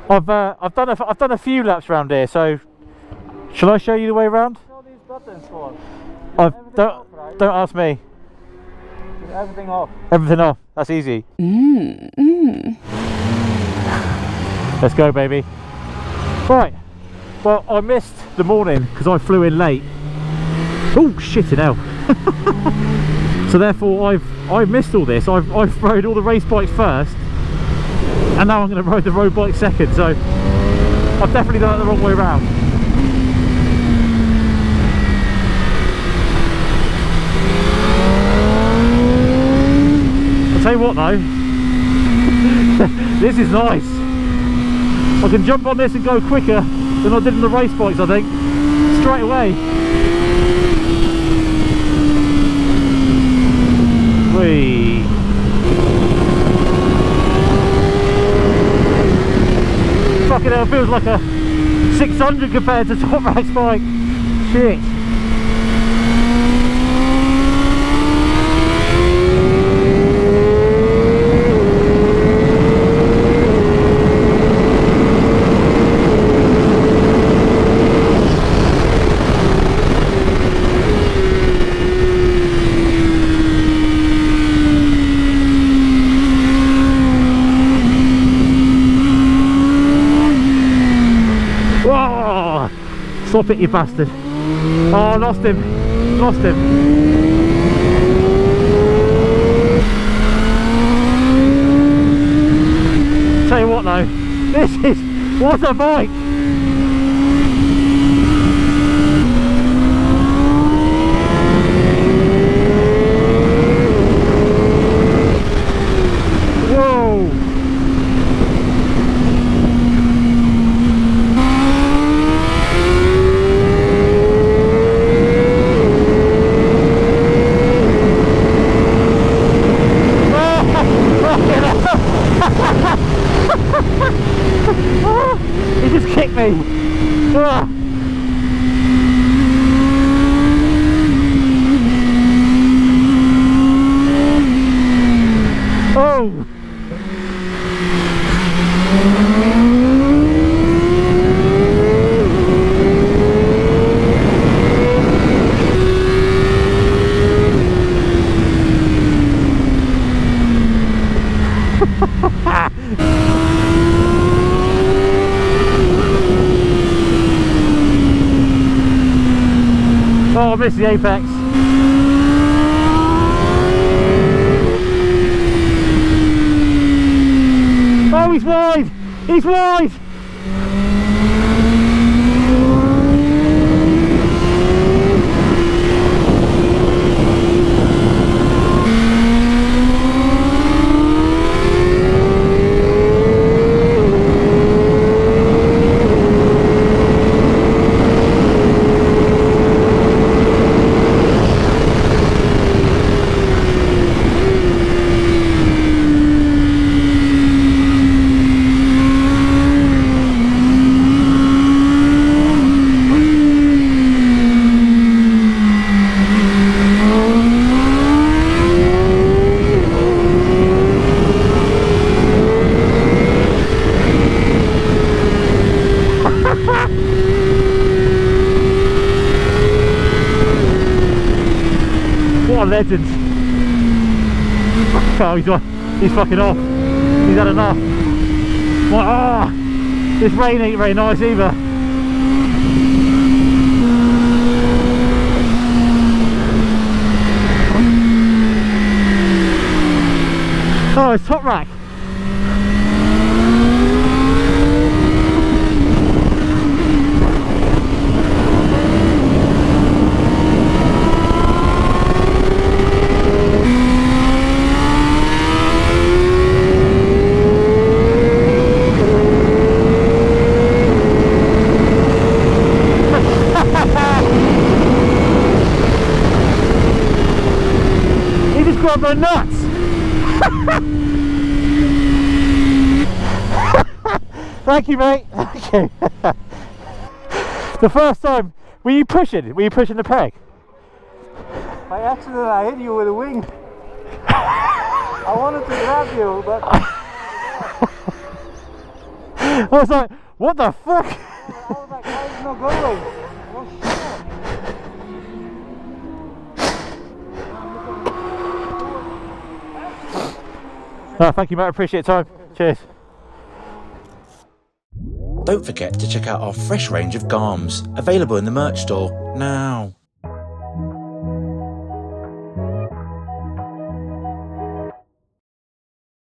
I've done a few laps around here, so shall I show you the way around? What are these buttons for? Don't ask me. Everything off. Everything off. That's easy. Let's go, baby. Right. Well, I missed the morning because I flew in late. Oh shit! Hell. So therefore, I've missed all this. I've rode all the race bikes first, and now I'm going to ride the road bike second. So I've definitely done it the wrong way around. I'll tell you what though, this is nice. I can jump on this and go quicker than I did in the race bikes, I think, straight away. Whee. Fucking hell, it feels like a 600 compared to top race bike. Shit. Stop it, you bastard. Oh, I lost him. Lost him. Tell you what though, this is, what a bike. Whoa. He just kicked me. Ah. Oh. Oh, I missed the apex. Oh, he's wide! He's wide! What a legend. Oh, he's fucking off. He's had enough. This rain ain't very nice either. Oh, it's top rack. Grab my nuts. Thank you, mate. Thank you. The first time, were you pushing the peg? By accident I hit you with a wing. I wanted to grab you, but I was like, what the fuck? Oh, that guy's not going. Oh, shit. Oh, thank you, mate. I appreciate your time. Cheers. Don't forget to check out our fresh range of garms, available in the merch store now.